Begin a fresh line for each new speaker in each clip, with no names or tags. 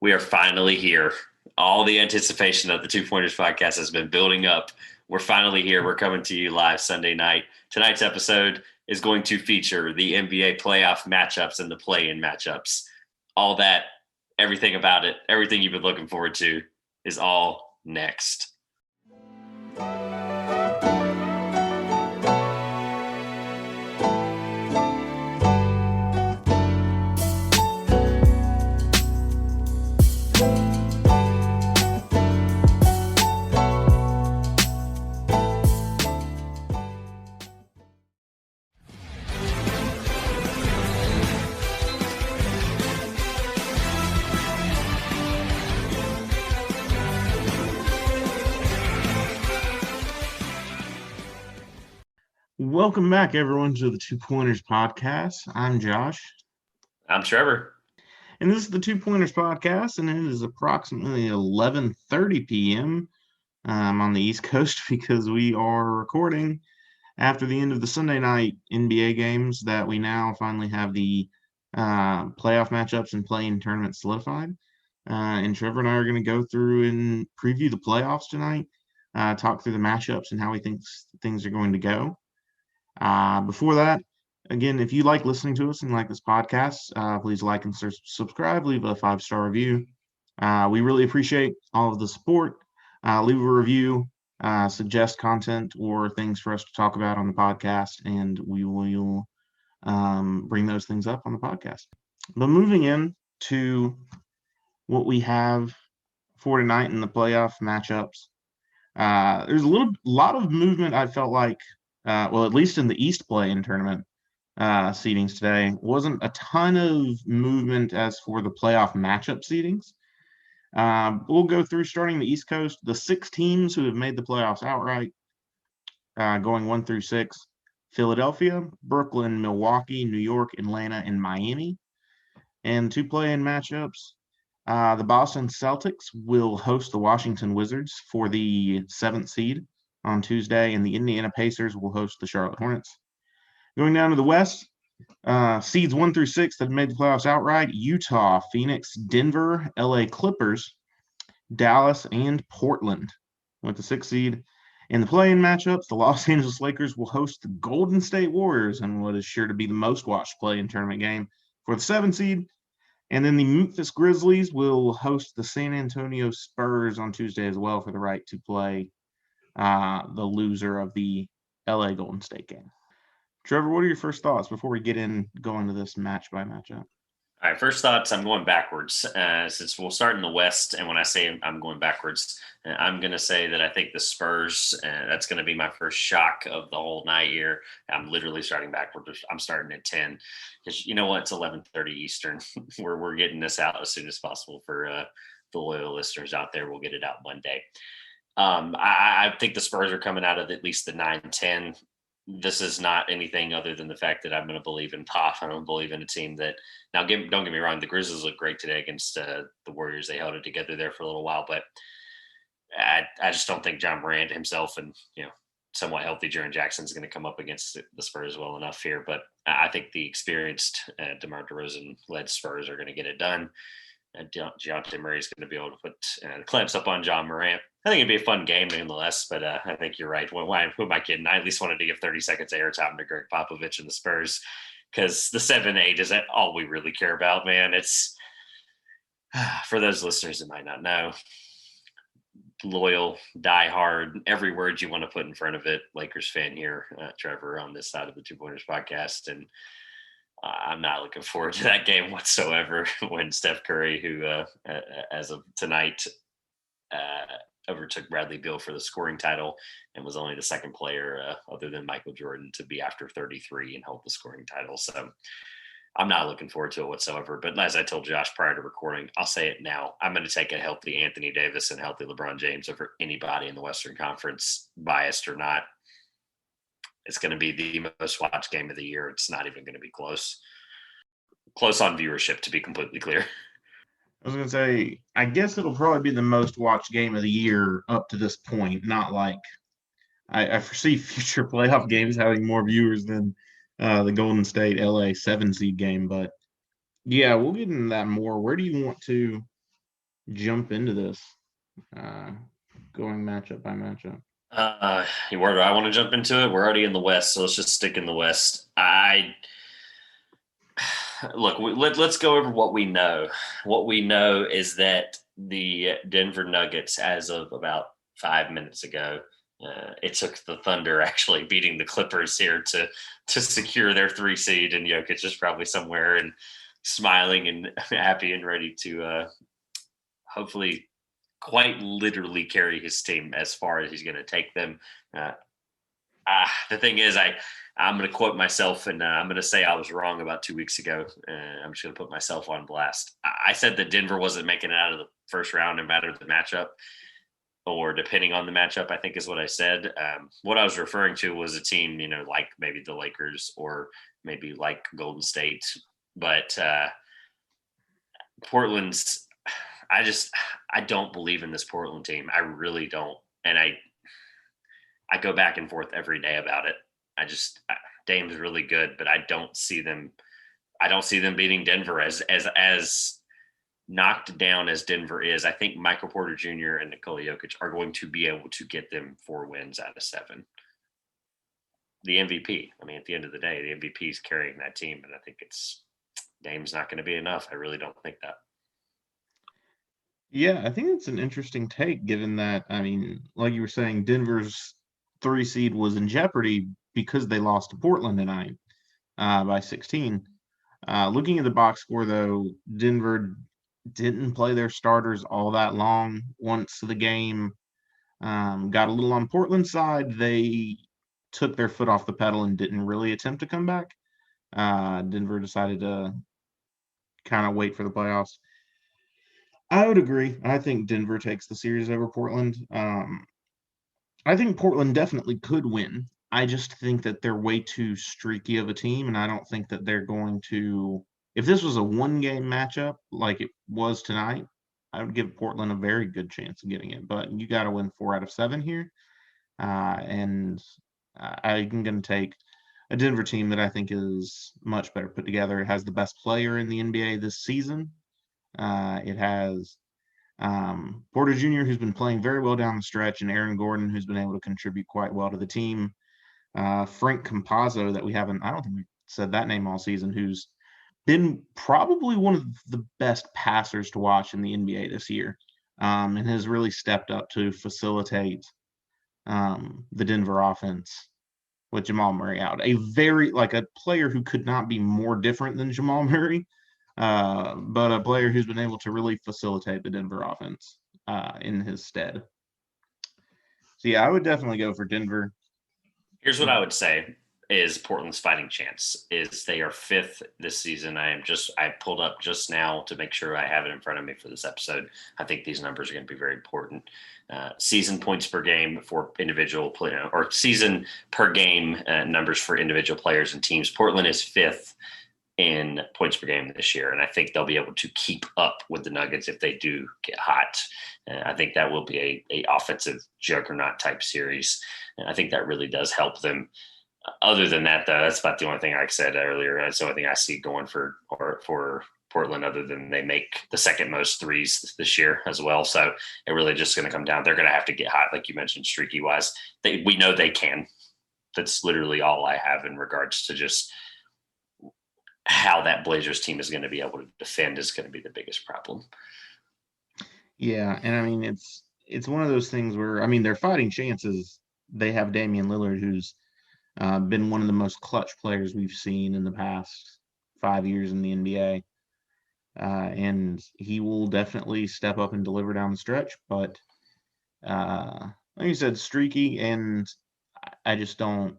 We are finally here. All the anticipation of the Two Pointers podcast has been building up. We're finally here. We're coming to you live Sunday night. Tonight's episode is going to feature the NBA playoff matchups and the play-in matchups. All that, everything about it, everything you've been looking forward to is all next.
Welcome back, everyone, to the Two Pointers podcast. I'm Josh.
I'm Trevor.
And this is the Two Pointers podcast, and it is approximately 11:30 p.m. On the East Coast because we are recording after the end of the Sunday night NBA games that we now finally have the playoff matchups and play-in tournament solidified. And Trevor and I are going to go through and preview the playoffs tonight, talk through the matchups and how we think things are going to go. Before that, again, if you like listening to us and like this podcast, please like and subscribe, leave a 5-star review. We really appreciate all of the support. Leave a review, suggest content or things for us to talk about on the podcast, and we will bring those things up on the podcast. But moving in to what we have for tonight in the playoff matchups, there's a lot of movement. I felt like, at least in the East play-in tournament seedings today, wasn't a ton of movement as for the playoff matchup seedings. We'll go through starting the East Coast, the 6 teams who have made the playoffs outright, going 1 through 6: Philadelphia, Brooklyn, Milwaukee, New York, Atlanta, and Miami. And 2 play-in matchups. The Boston Celtics will host the Washington Wizards for the 7th seed on Tuesday, and the Indiana Pacers will host the Charlotte Hornets. Going down to the West, seeds 1 through 6 that made the playoffs outright: Utah, Phoenix, Denver, LA Clippers, Dallas, and Portland with the 6th seed. In the play-in matchups, the Los Angeles Lakers will host the Golden State Warriors in what is sure to be the most watched play-in tournament game for the 7th seed. And then the Memphis Grizzlies will host the San Antonio Spurs on Tuesday as well for the right to play the loser of the LA Golden State game. Trevor, what are your first thoughts before we get into this match by matchup?
All right, first thoughts, I'm going backwards since we'll start in the West. And when I say I'm going backwards, I'm going to say that I think the Spurs, that's going to be my first shock of the whole night here. I'm literally starting backwards. I'm starting at 10 because you know what? It's 11:30 Eastern. We're getting this out as soon as possible for the loyal listeners out there. We'll get it out Monday. I think the Spurs are coming out of at least the 9-10. This is not anything other than the fact that I'm going to believe in Pop. I don't believe in a team that – now, don't get me wrong, the Grizzlies look great today against the Warriors. They held it together there for a little while, but I just don't think John Morant himself and, somewhat healthy Jaren Jackson is going to come up against the Spurs well enough here. But I think the experienced DeMar DeRozan-led Spurs are going to get it done. Dejounte Murray is going to be able to put the clamps up on John Morant. I think it'd be a fun game nonetheless, but I think you're right. Who am I kidding? I at least wanted to give 30 seconds of airtime to Greg Popovich and the Spurs because the 7-8 isn't all we really care about, man. It's for those listeners that might not know, loyal, diehard, every word you want to put in front of it, Lakers fan here, Trevor, on this side of the Two Pointers podcast. And I'm not looking forward to that game whatsoever when Steph Curry, who as of tonight overtook Bradley Beal for the scoring title and was only the second player other than Michael Jordan to be after 33 and hold the scoring title. So I'm not looking forward to it whatsoever. But as I told Josh prior to recording, I'll say it now. I'm going to take a healthy Anthony Davis and healthy LeBron James over anybody in the Western Conference, biased or not. It's going to be the most watched game of the year. It's not even going to be close. Close on viewership, to be completely clear.
I was going to say, I guess it'll probably be the most watched game of the year up to this point. Not like I foresee future playoff games having more viewers than the Golden State LA 7 seed game. But yeah, we'll get into that more. Where do you want to jump into this, going matchup by matchup?
Where do I want to jump into it? We're already in the West, so let's just stick in the West. Look. Let's go over what we know. What we know is that the Denver Nuggets, as of about 5 minutes ago, it took the Thunder actually beating the Clippers here to secure their 3 seed, and Jokic is probably somewhere and smiling and happy and ready to hopefully quite literally carry his team as far as he's going to take them. Uh, the thing is, I'm going to quote myself, and I'm going to say I was wrong about 2 weeks ago. I'm just going to put myself on blast. I said that Denver wasn't making it out of the first round no matter the matchup, or depending on the matchup, I think is what I said. What I was referring to was a team, like maybe the Lakers or maybe like Golden State, but Portland's. I don't believe in this Portland team. I really don't, and I go back and forth every day about it. Dame's really good, but I don't see them. I don't see them beating Denver as knocked down as Denver is. I think Michael Porter Jr. and Nikola Jokic are going to be able to get them 4 wins out of 7. The MVP. I mean, at the end of the day, the MVP is carrying that team, and I think Dame's not going to be enough. I really don't think that.
Yeah, I think it's an interesting take, given that, I mean, like you were saying, Denver's 3 seed was in jeopardy because they lost to Portland tonight by 16. Looking at the box score, though, Denver didn't play their starters all that long. Once the game got a little on Portland's side, they took their foot off the pedal and didn't really attempt to come back. Denver decided to kind of wait for the playoffs. I would agree. I think Denver takes the series over Portland. I think Portland definitely could win. I just think that they're way too streaky of a team, and I don't think that they're going to. If this was a one-game matchup like it was tonight, I would give Portland a very good chance of getting it. But you got to win 4 out of 7 here, and I'm going to take a Denver team that I think is much better put together. It has the best player in the NBA this season. It has Porter Jr., who's been playing very well down the stretch, and Aaron Gordon, who's been able to contribute quite well to the team. Frank Campazzo, that I don't think we said that name all season, who's been probably one of the best passers to watch in the NBA this year, and has really stepped up to facilitate the Denver offense with Jamal Murray out. A player who could not be more different than Jamal Murray, but a player who's been able to really facilitate the Denver offense in his stead. So yeah, I would definitely go for Denver.
Here's what I would say is Portland's fighting chance is they are 5th this season. I pulled up just now to make sure I have it in front of me for this episode. I think these numbers are going to be very important. Season points per game for individual or season per game numbers for individual players and teams. Portland is 5th in points per game this year, and I think they'll be able to keep up with the Nuggets if they do get hot. I think that will be a offensive juggernaut type series, and I think that really does help them. Other than that, though, that's about the only thing I said earlier. That's the only thing I see going for Portland, other than they make the second most threes this year as well. So it really just going to come down. They're going to have to get hot, like you mentioned, streaky wise. We know they can. That's literally all I have in regards to just how that Blazers team is going to be able to defend is going to be the biggest problem.
Yeah, and I mean it's one of those things where, I mean, their fighting chances. They have Damian Lillard, who's been one of the most clutch players we've seen in the past 5 years in the NBA. And he will definitely step up and deliver down the stretch. But like you said, streaky, and I just don't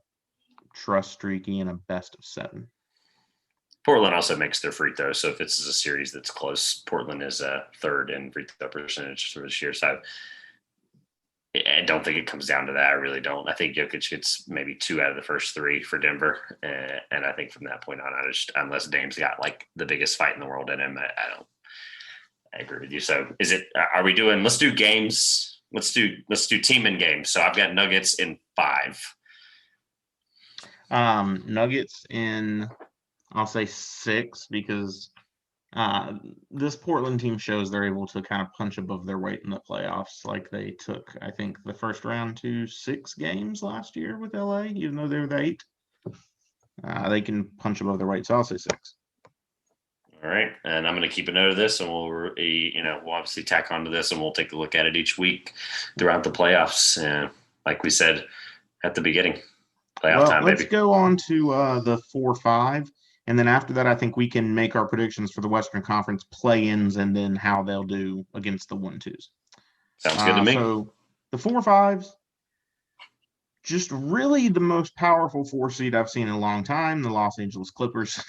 trust streaky in a best of 7.
Portland also makes their free throws. So if this is a series that's close, Portland is third in free throw percentage for this year. So I don't think it comes down to that. I really don't. I think Jokic gets maybe 2 out of the first 3 for Denver. And I think from that point on, unless Dame's got like the biggest fight in the world in him, I agree with you. So are we doing, let's do games. Let's do team and games. So I've got Nuggets in 5.
Nuggets in, I'll say 6, because This Portland team shows they're able to kind of punch above their weight in the playoffs. Like they took, I think, the first round to 6 games last year with LA, even though they were the 8. They can punch above their weight, so I'll say 6.
All right, and I'm going to keep a note of this, and we'll obviously tack onto this, and we'll take a look at it each week throughout the playoffs. Like we said at the beginning, playoff time,
let's
baby.
go on to the 4-5, and then after that, I think we can make our predictions for the Western Conference play-ins, and then how they'll do against the 1-2s.
Sounds good to me.
So the 4-5s, just really the most powerful 4 seed I've seen in a long time. The Los Angeles Clippers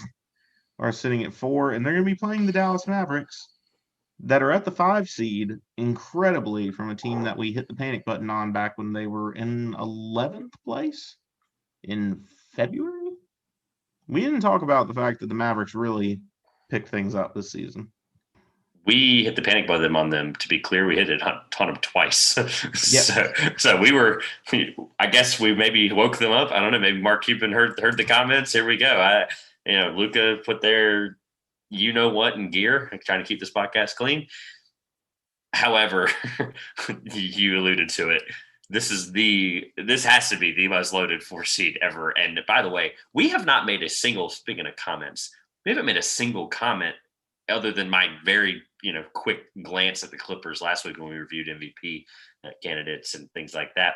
are sitting at 4, and they're going to be playing the Dallas Mavericks that are at the 5 seed, incredibly, from a team that we hit the panic button on back when they were in 11th place in February. We didn't talk about the fact that the Mavericks really picked things up this season.
We hit the panic button on them. To be clear, we hit it on them twice. So we were. I guess we maybe woke them up. I don't know. Maybe Mark Cuban heard the comments. Here we go. Luka put their what in gear, trying to keep this podcast clean. However, you alluded to it. This has to be the most loaded 4 seed ever. And by the way, we have not made a single. Speaking of comments, we haven't made a single comment other than my very quick glance at the Clippers last week when we reviewed MVP candidates and things like that.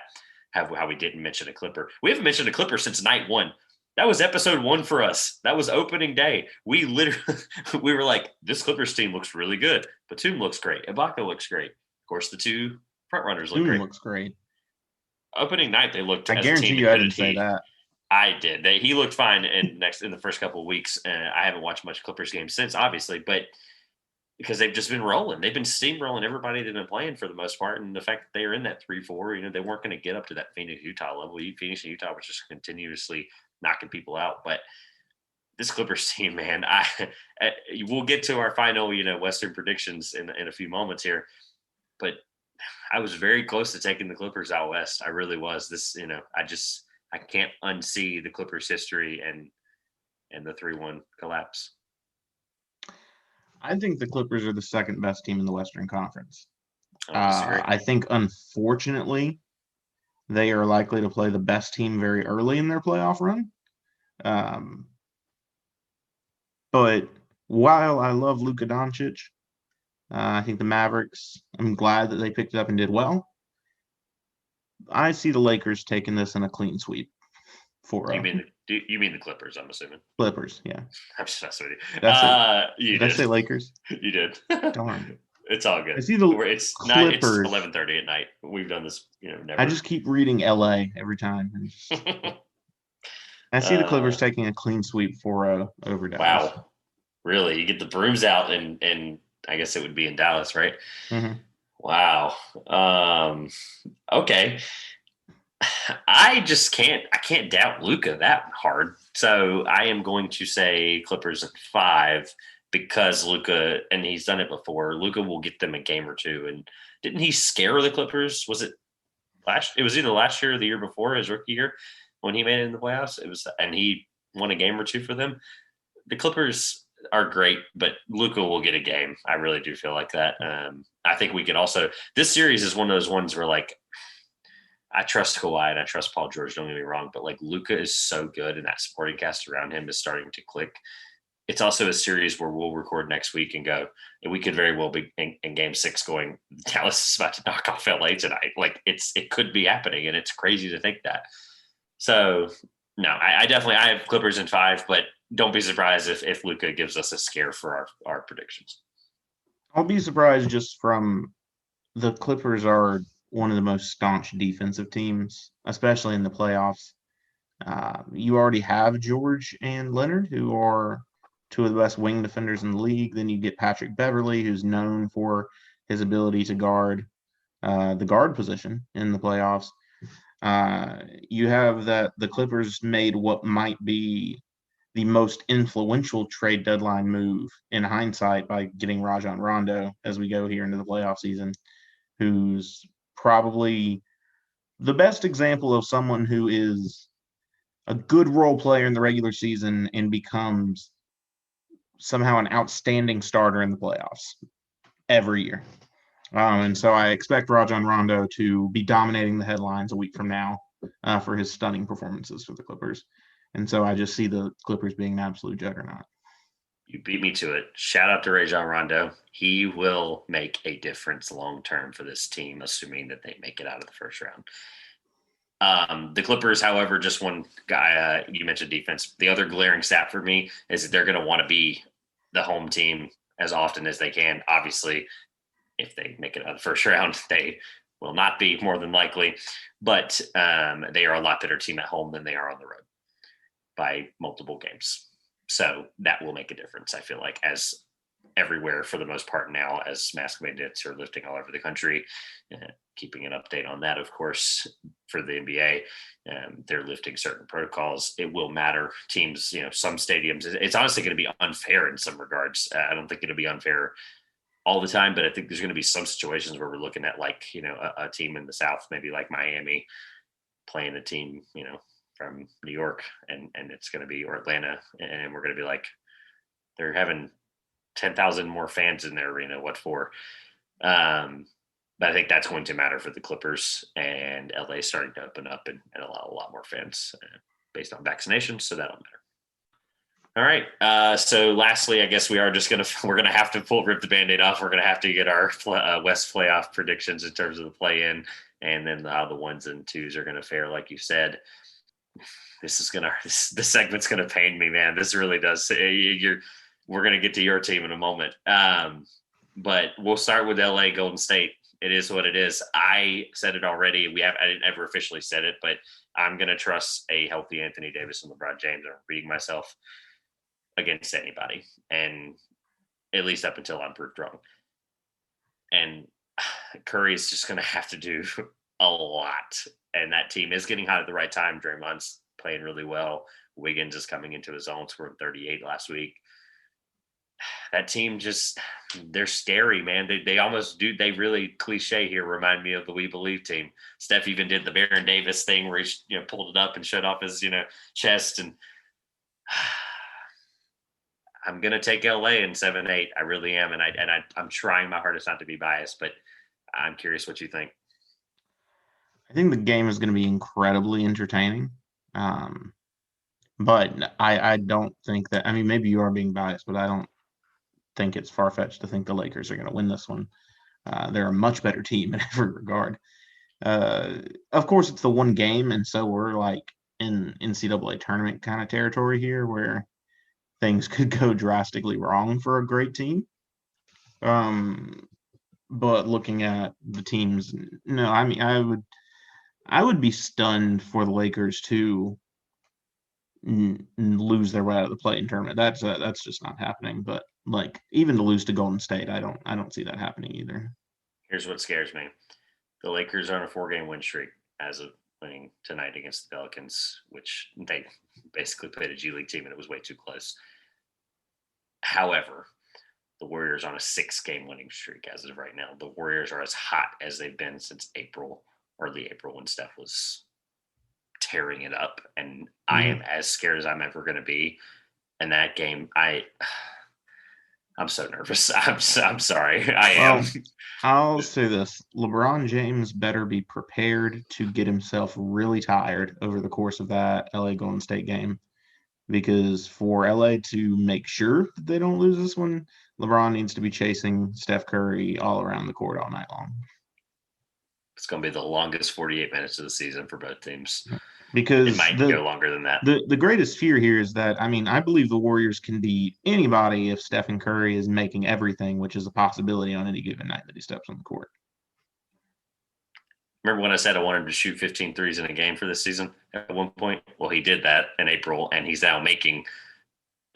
How we didn't mention a Clipper. We haven't mentioned a Clipper since night 1. That was episode 1 for us. That was opening day. We were like, this Clippers team looks really good. Batum looks great. Ibaka looks great. Of course, the 2 front runners look great.
Looks great.
Opening night, they looked.
I guarantee you, I didn't say that.
I did. He looked fine in the first couple of weeks. I haven't watched much Clippers games since, obviously, but because they've just been rolling, they've been steamrolling everybody they've been playing for the most part. And the fact that they are in that 3-4, they weren't going to get up to that Phoenix Utah level. Phoenix and Utah was just continuously knocking people out. But this Clippers team, man, we'll get to our final, Western predictions in a few moments here. But I was very close to taking the Clippers out west. I really was. This, I can't unsee the Clippers history and the 3-1 collapse.
I think the Clippers are the second best team in the Western Conference.
I
think, unfortunately, they are likely to play the best team very early in their playoff run. But while I love Luka Doncic, I think the Mavericks, I'm glad that they picked it up and did well. I see the Lakers taking this in a clean sweep.
You mean the Clippers, I'm assuming?
Clippers, yeah.
I'm just messing with
you. Did I say Lakers?
You did.
Darn.
It's all good.
I see the
it's
Clippers.
It's 11:30 at night. We've done this, never.
I just keep reading LA every time. I see the Clippers taking a clean sweep 4-0 over Dallas.
Wow. Really? You get the brooms out and I guess it would be in Dallas, right?
Mm-hmm.
Wow. Okay. I can't doubt Luka that hard. So I am going to say Clippers at 5 because Luka, and he's done it before, Luka will get them a game or two. And didn't he scare the Clippers? It was either last year or the year before, his rookie year, when he made it in the playoffs. And he won a game or two for them. The Clippers are great, but Luka will get a game. I really do feel like that. I think we could also, this series is one of those ones where I trust Kawhi and I trust Paul George, don't get me wrong, but Luka is so good and that supporting cast around him is starting to click. It's also a series where we'll record next week and go, and we could very well be in game 6 going, Dallas is about to knock off LA tonight. It could be happening, and it's crazy to think that. So no, I have Clippers in 5, but don't be surprised if Luka gives us a scare for our predictions.
I'll be surprised just from the Clippers are one of the most staunch defensive teams, especially in the playoffs. You already have George and Leonard, who are 2 of the best wing defenders in the league. Then you get Patrick Beverley, who's known for his ability to guard the guard position in the playoffs. You have that the Clippers made what might be the most influential trade deadline move in hindsight by getting Rajon Rondo as we go here into the playoff season, who's probably the best example of someone who is a good role player in the regular season and becomes somehow an outstanding starter in the playoffs every year. And so I expect Rajon Rondo to be dominating the headlines a week from now for his stunning performances for the Clippers. And so I just see the Clippers being an absolute juggernaut.
You beat me to it. Shout out to Rajon Rondo. He will make a difference long term for this team, assuming that they make it out of the first round. The Clippers, however, just one guy, you mentioned defense. The other glaring stat for me is that they're going to want to be the home team as often as they can. Obviously, if they make it out of the first round, they will not be, more than likely. But they are a lot better team at home than they are on the road by multiple games. So that will make a difference, I feel like, as everywhere for the most part now, as mask mandates are lifting all over the country. Keeping an update on that, of course, for the NBA. They're lifting certain protocols. It will matter. Teams, some stadiums, it's honestly going to be unfair in some regards. I don't think it'll be unfair all the time, but I think there's going to be some situations where we're looking at a team in the South, maybe like Miami, playing a team, from New York, and it's going to be, or Atlanta, and we're going to be like, they're having 10,000 more fans in their arena. What for? But I think that's going to matter for the Clippers, and LA is starting to open up and allow a lot more fans based on vaccinations. So that'll matter. All right. So lastly, I guess we're going to have to rip the Band-Aid off. We're going to have to get our West playoff predictions in terms of the play-in, and then how the ones and twos are going to fare, like you said. This segment's going to pain me, man. This really does. We're going to get to your team in a moment. But we'll start with LA Golden State. It is what it is. I said it already. I didn't ever officially said it, but I'm going to trust a healthy Anthony Davis and LeBron James. I'm repeating myself against anybody, and at least up until I'm proved wrong. And Curry is just going to have to do a lot. And that team is getting hot at the right time. Draymond's playing really well. Wiggins is coming into his own, scoring 38 last week. That team they're scary, man. They almost do. They really, cliche here, remind me of the We Believe team. Steph even did the Baron Davis thing where he pulled it up and shut off his chest. And I'm gonna take LA in 7-8. I really am, and I'm trying my hardest not to be biased, but I'm curious what you think.
I think the game is going to be incredibly entertaining. But I don't think that, I mean, maybe you are being biased, but I don't think it's far-fetched to think the Lakers are going to win this one. They're a much better team in every regard. Of course, it's the one game, and so we're like in NCAA tournament kind of territory here where things could go drastically wrong for a great team. But looking at the teams, no, I mean, I would be stunned for the Lakers to lose their way out of the play-in tournament. That's just not happening. But like even to lose to Golden State, I don't see that happening either.
Here's what scares me: the Lakers are on a 4-game win streak as of winning tonight against the Pelicans, which they basically played a G League team, and it was way too close. However, the Warriors on a 6-game winning streak as of right now. The Warriors are as hot as they've been since early April, when Steph was tearing it up. And I am as scared as I'm ever going to be. And that game, I'm so nervous. I'm sorry. I am.
I'll say this. LeBron James better be prepared to get himself really tired over the course of that LA Golden State game. Because for LA to make sure that they don't lose this one, LeBron needs to be chasing Steph Curry all around the court all night long.
It's going to be the longest 48 minutes of the season for both teams.
Because
it might go longer than that.
The greatest fear here is that, I mean, I believe the Warriors can beat anybody if Stephen Curry is making everything, which is a possibility on any given night that he steps on the court.
Remember when I said I wanted to shoot 15 threes in a game for this season at one point? Well, he did that in April, and he's now making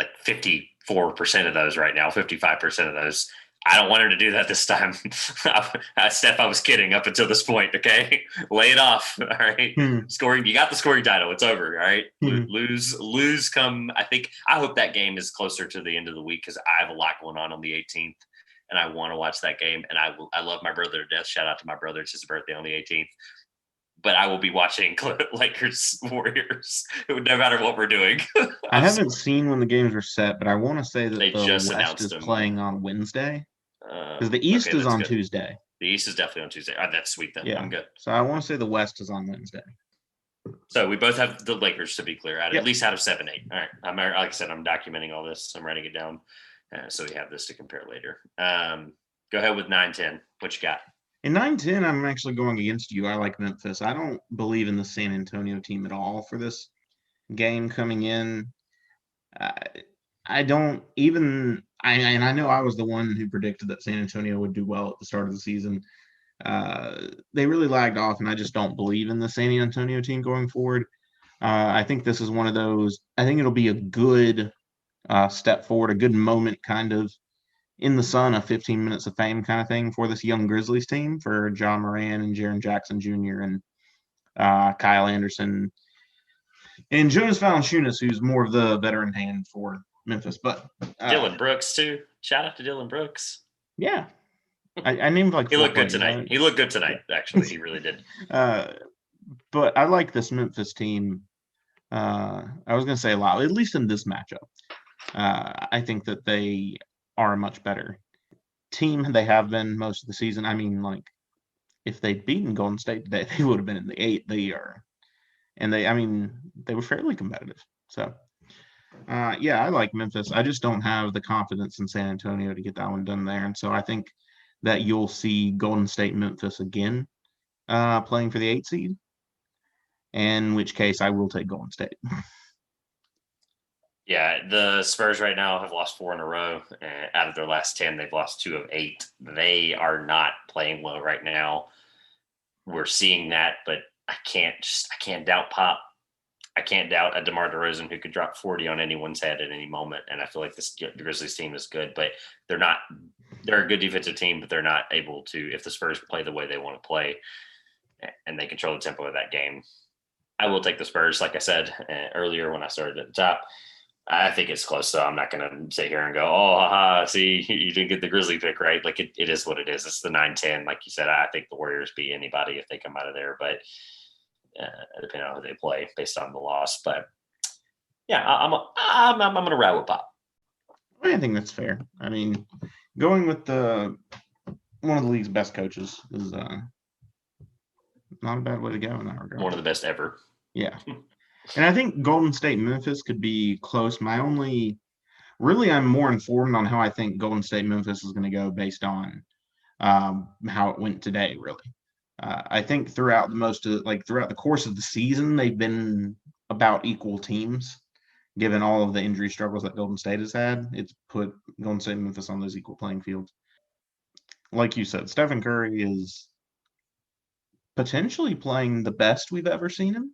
like 54% of those right now, 55% of those. I don't want him to do that this time. Steph, I was kidding up until this point, okay? Lay it off, all right? Scoring, you got the scoring title. It's over, all right? Lose come, I hope that game is closer to the end of the week because I have a lot going on the 18th, and I want to watch that game. And I love my brother to death. Shout out to my brother. It's his birthday on the 18th. but I will be watching Lakers Warriors no matter what we're doing.
I haven't seen when the games are set, but I want to say that
They
the
just
West
announced
is
them.
playing on Wednesday because the East
Okay,
is
that's
on
good.
Tuesday.
The East is definitely on Tuesday. That's sweet then.
Yeah.
I'm good.
So I want to say the West is on Wednesday.
So we both have the Lakers, to be clear, at
Yep.
least out of 7-8. All right. Like I said, I'm documenting all this. I'm writing it down. So we have this to compare later. Go ahead with 9-10. What you got?
In 9-10, I'm actually going against you. I like Memphis. I don't believe in the San Antonio team at all for this game coming in. I don't even and I know I was the one who predicted that San Antonio would do well at the start of the season. They really lagged off, and I just don't believe in the San Antonio team going forward. I think this is one of those. I think it'll be a good step forward, a good moment, kind of in the sun, a 15 minutes of fame kind of thing for this young Grizzlies team for John Moran and Jaren Jackson Jr. and Kyle Anderson and Jonas Valanciunas, who's more of the veteran hand for Memphis. But
Dylan Brooks, too. Shout out to Dylan Brooks.
Yeah. I named like
he
four
looked good
players,
tonight.
right?
He looked good tonight, actually. He really did.
But I like this Memphis team. I was going to say a lot, at least in this matchup. I think that they are a much better team. They have been most of the season. I mean, like, if they'd beaten Golden State today, they would have been in the 8. They are. And they were fairly competitive. So, yeah, I like Memphis. I just don't have the confidence in San Antonio to get that one done there. And so I think that you'll see Golden State Memphis again playing for the 8 seed, in which case I will take Golden State.
Yeah, the Spurs right now have lost 4 in a row. Out of their last 10, they've lost 2 of 8. They are not playing well right now. We're seeing that, but I can't doubt Pop. I can't doubt a DeMar DeRozan who could drop 40 on anyone's head at any moment. And I feel like this Grizzlies team is good, but they're a good defensive team, but they're not able to, if the Spurs play the way they want to play and they control the tempo of that game. I will take the Spurs, like I said earlier when I started at the top. I think it's close, so I'm not going to sit here and go, oh, haha, see, you didn't get the Grizzly pick, right? Like, it is what it is. It's the 9-10. Like you said, I think the Warriors beat anybody if they come out of there, but depending on who they play based on the loss. But, yeah, I'm going to ride with Pop.
I think that's fair. I mean, going with one of the league's best coaches is not a bad way to go in that regard.
One of the best ever.
Yeah. And I think Golden State Memphis could be close. I'm more informed on how I think Golden State Memphis is going to go based on how it went today, really. I think throughout the course of the season, they've been about equal teams. Given all of the injury struggles that Golden State has had, it's put Golden State and Memphis on those equal playing fields. Like you said, Stephen Curry is potentially playing the best we've ever seen him.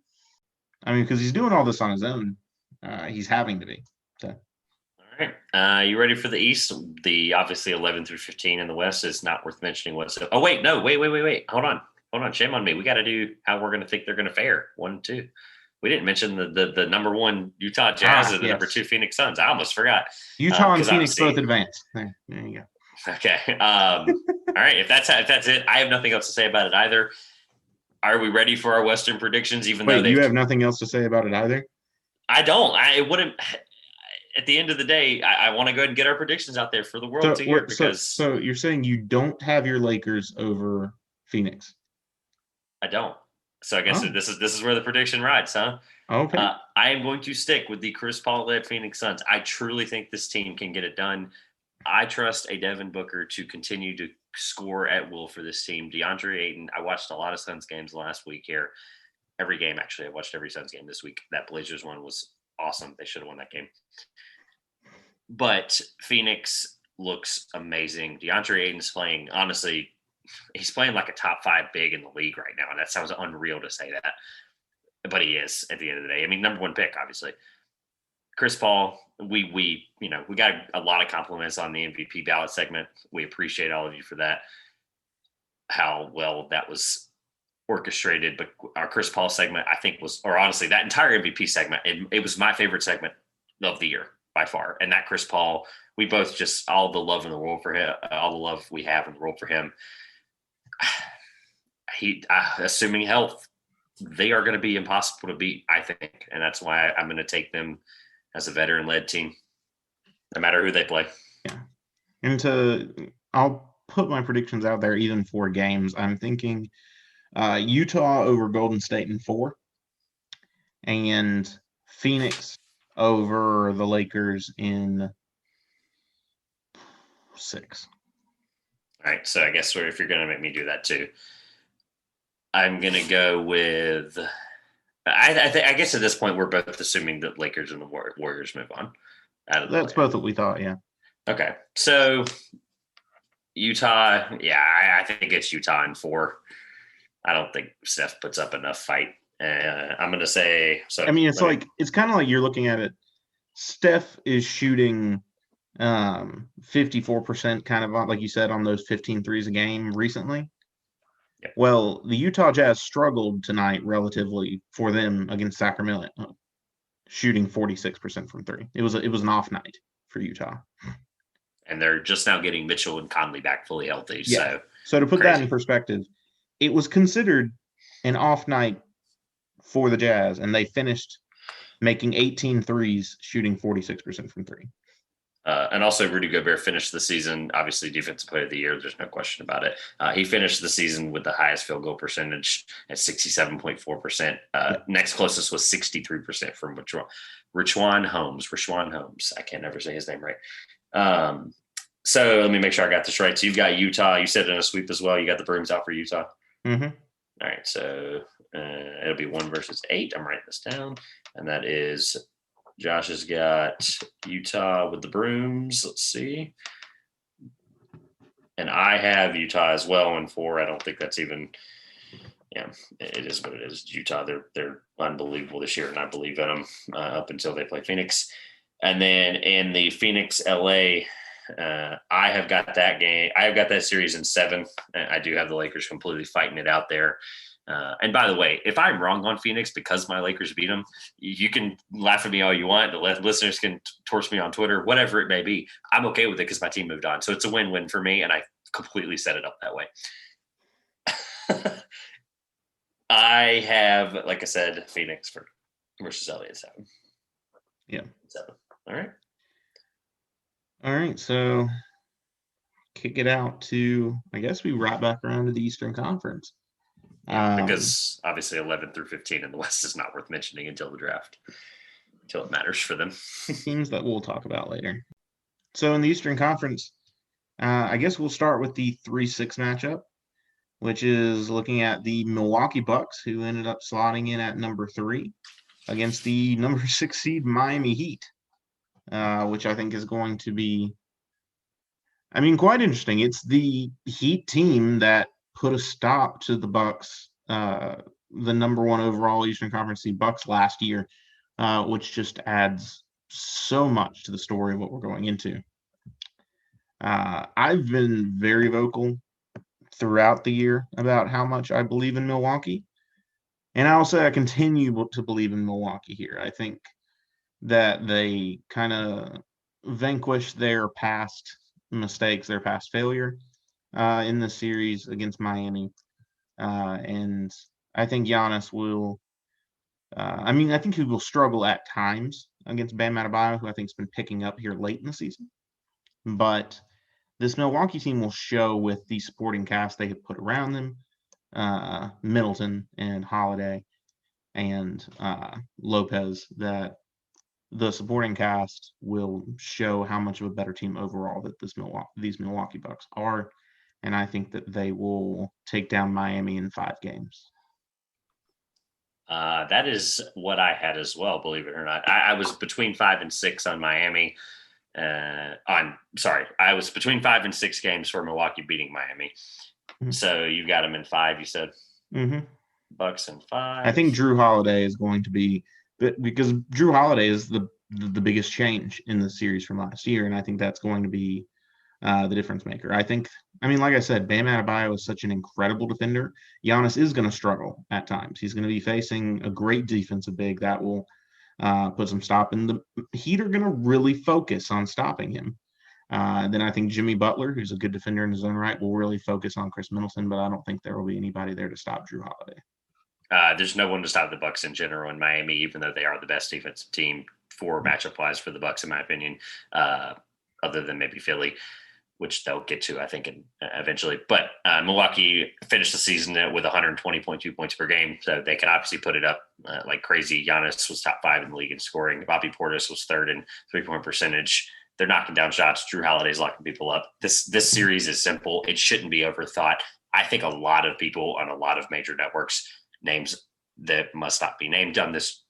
I mean, because he's doing all this on his own. He's having to be. So.
All right. You ready for the East? The obviously 11 through 15 in the West is not worth mentioning whatsoever. Oh, wait. No. Wait. Hold on. Shame on me. We got to do how we're going to think they're going to fare. 1, 2. We didn't mention the number 1 Utah Jazz and the number 2 Phoenix Suns. I almost forgot.
Utah and Phoenix both advanced. There you go.
Okay. All right. If that's it, I have nothing else to say about it either. Are we ready for our Western predictions?
Wait, you have nothing else to say about it either?
I don't. I wouldn't. At the end of the day, I want to go ahead and get our predictions out there for the world to hear.
So you're saying you don't have your Lakers over Phoenix?
I don't. So I guess this is where the prediction rides, huh?
Okay.
I am going to stick with the Chris Paul-led Phoenix Suns. I truly think this team can get it done. I trust a Devin Booker to continue to score at will for this team. DeAndre Ayton, I watched a lot of Suns games last week here. Every game, actually. I watched every Suns game this week. That Blazers one was awesome. They should have won that game. But Phoenix looks amazing. DeAndre Ayton's playing, honestly, he's playing like a top 5 big in the league right now. And that sounds unreal to say that. But he is at the end of the day. I mean, number 1 pick, obviously. Chris Paul, we got a lot of compliments on the MVP ballot segment. We appreciate all of you for that. How well that was orchestrated, but our Chris Paul segment, I think honestly, that entire MVP segment, it was my favorite segment of the year by far. And that Chris Paul, we both just all the love in the world for him, all the love we have in the world for him. Assuming health, they are going to be impossible to beat, I think. And that's why I'm going to take them as a veteran-led team, no matter who they play.
Yeah. And I'll put my predictions out there even for games. I'm thinking Utah over Golden State in 4, and Phoenix over the Lakers in 6.
All right. So I guess if you're going to make me do that too, I'm going to go with I guess at this point we're both assuming that Lakers and the Warriors move on.
That's both what we thought, yeah.
Okay, so Utah, yeah, I think it's Utah in 4. I don't think Steph puts up enough fight. I'm going to say so.
I mean, it's kind of like you're looking at it. Steph is shooting 54% kind of like you said on those 15 threes a game recently.
Yep.
Well, the Utah Jazz struggled tonight relatively for them against Sacramento, shooting 46% from 3. It was an off night for Utah.
And they're just now getting Mitchell and Conley back fully healthy.
Yeah. So to put that in perspective, it was considered an off night for the Jazz, and they finished making 18 threes, shooting 46% from 3.
And also, Rudy Gobert finished the season, obviously, Defensive Player of the Year. There's no question about it. He finished the season with the highest field goal percentage at 67.4%. Next closest was 63% from Richaun Holmes. I can't ever say his name right. So let me make sure I got this right. So you've got Utah. You said in a sweep as well. You got the brooms out for Utah.
Mm-hmm.
All right. So it'll be 1 versus 8. I'm writing this down. And that is Josh has got Utah with the brooms. Let's see. And I have Utah as well in 4. I don't think that's even, it is what it is. Utah, they're unbelievable this year, and I believe in them up until they play Phoenix. And then in the Phoenix LA, I have got that game. I have got that series in 7. I do have the Lakers completely fighting it out there. And by the way, if I'm wrong on Phoenix because my Lakers beat them, you can laugh at me all you want. The listeners can torch me on Twitter, whatever it may be. I'm okay with it because my team moved on. So it's a win-win for me, and I completely set it up that way. I have, like I said, Phoenix versus LA at 7.
Yeah.
7. All right.
All right. So kick it out to, I guess we right back around to the Eastern Conference.
Because obviously 11 through 15 in the West is not worth mentioning until the draft, until it matters for them.
Teams that we'll talk about later. So in the Eastern Conference, I guess we'll start with the 3-6 matchup, which is looking at the Milwaukee Bucks, who ended up slotting in at number 3 against the number 6 seed Miami Heat, which I think is going to be, quite interesting. It's the Heat team that put a stop to the Bucks, the number 1 overall Eastern Conference seed Bucks last year, which just adds so much to the story of what we're going into. I've been very vocal throughout the year about how much I believe in Milwaukee, and I'll say I continue to believe in Milwaukee here. I think that they kind of vanquished their past mistakes, their past failure in the series against Miami. And I think Giannis will, I think he will struggle at times against Bam Adebayo, who I think has been picking up here late in the season. But this Milwaukee team will show with the supporting cast they have put around them, Middleton and Holiday and Lopez, that the supporting cast will show how much of a better team overall that these Milwaukee Bucks are. And I think that they will take down Miami in 5 games.
That is what I had as well, believe it or not. I was between 5 and 6 on Miami. I was between 5 and 6 games for Milwaukee beating Miami. Mm-hmm. So you got them in 5, you said?
Mm-hmm.
Bucks in 5.
I think Drew Holiday is going to be, because Drew Holiday is the biggest change in the series from last year, and I think that's going to be the difference maker. Like I said, Bam Adebayo is such an incredible defender. Giannis is going to struggle at times. He's going to be facing a great defensive big that will put some stop in. The Heat are going to really focus on stopping him. Then I think Jimmy Butler, who's a good defender in his own right, will really focus on Chris Middleton, but I don't think there will be anybody there to stop Drew Holiday.
There's no one to stop the Bucks in general in Miami, even though they are the best defensive team for matchup wise for the Bucks, in my opinion, other than maybe Philly, which they'll get to, I think, eventually. But Milwaukee finished the season with 120.2 points per game, so they can obviously put it up like crazy. Giannis was top 5 in the league in scoring. Bobby Portis was 3rd in 3-point percentage. They're knocking down shots. Drew Holiday's locking people up. This series is simple. It shouldn't be overthought. I think a lot of people on a lot of major networks, names that must not be named on this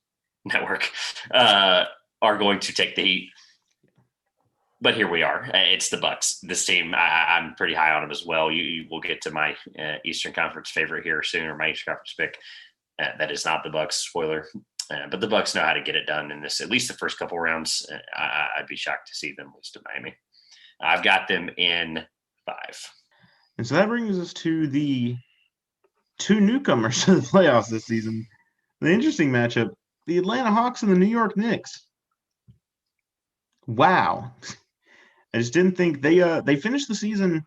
network, are going to take the heat. But here we are. It's the Bucks. This team, I'm pretty high on them as well. You will get to my Eastern Conference favorite here soon, or my Eastern Conference pick. That is not the Bucks. Spoiler. But the Bucks know how to get it done in this. At least the first couple rounds. I'd be shocked to see them lose to Miami. I've got them in 5.
And so that brings us to the 2 newcomers to the playoffs this season. The interesting matchup: the Atlanta Hawks and the New York Knicks. Wow. I just didn't think they finished the season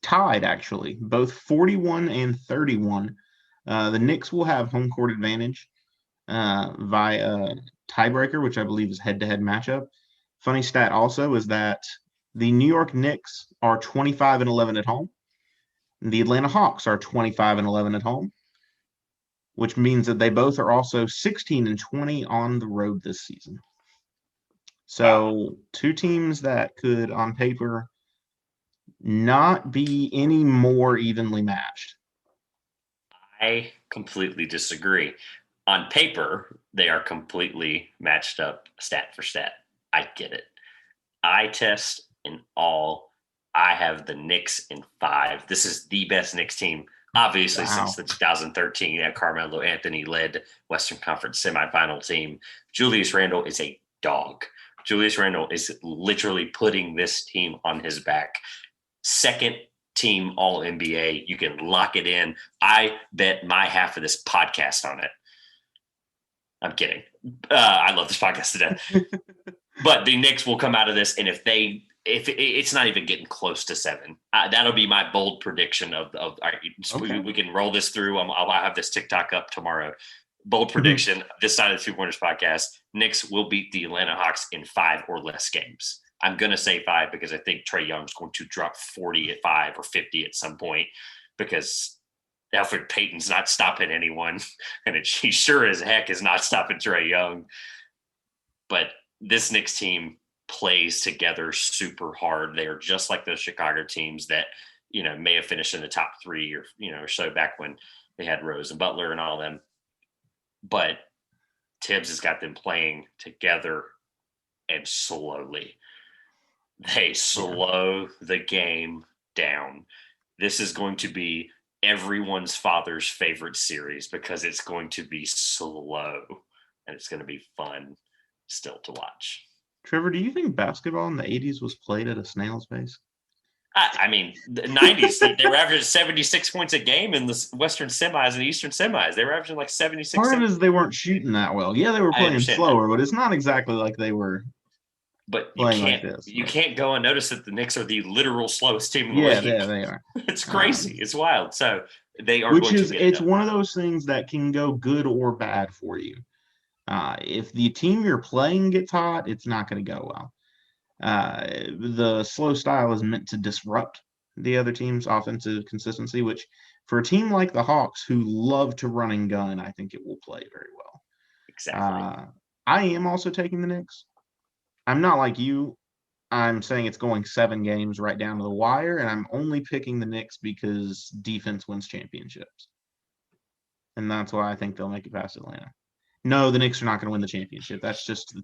tied, actually, both 41 and 31. The Knicks will have home court advantage via tiebreaker, which I believe is head-to-head matchup. Funny stat also is that the New York Knicks are 25 and 11 at home. The Atlanta Hawks are 25 and 11 at home, which means that they both are also 16 and 20 on the road this season. So 2 teams that could, on paper, not be any more evenly matched.
I completely disagree. On paper, they are completely matched up stat for stat. I get it. Eye test in all, I have the Knicks in 5. This is the best Knicks team, obviously, since the 2013 Carmelo Anthony led Western Conference semifinal team. Julius Randle is a dog. Julius Randle is literally putting this team on his back. 2nd team All-NBA. You can lock it in. I bet my half of this podcast on it. I'm kidding. I love this podcast to death. But the Knicks will come out of this, and if it's not even getting close to 7, that'll be my bold prediction of all right, okay. We can roll this through. I'll have this TikTok up tomorrow. Bold prediction, this side of the 2 Pointers podcast: Knicks will beat the Atlanta Hawks in 5 or less games. I'm going to say 5 because I think Trae Young's going to drop 40 at 5 or 50 at some point, because Alfred Payton's not stopping anyone, and he sure as heck is not stopping Trae Young. But this Knicks team plays together super hard. They are just like those Chicago teams that, may have finished in the top 3 or so back when they had Rose and Butler and all them. But Tibbs has got them playing together, and slowly. They slow the game down. This is going to be everyone's father's favorite series because it's going to be slow, and it's going to be fun still to watch.
Trevor, do you think basketball in the 80s was played at a snail's pace?
I mean, the 90s, they were averaging 76 points a game in the Western semis and Eastern semis. They were averaging like 76.
Part of it is they weren't shooting that well. Yeah, they were playing slower, but it's not exactly like they were playing like this.
You can't go unnoticed that the Knicks are the literal slowest team in the league.
Yeah, they are.
It's crazy. It's wild. So they are
it's one of those things that can go good or bad for you. If the team you're playing gets hot, it's not going to go well. The slow style is meant to disrupt the other team's offensive consistency, which for a team like the Hawks who love to run and gun, I think it will play very well.
Exactly.
I am also taking the Knicks. I'm not like you. I'm saying it's going 7 games right down to the wire, and I'm only picking the Knicks because defense wins championships. And that's why I think they'll make it past Atlanta. No, the Knicks are not going to win the championship. That's just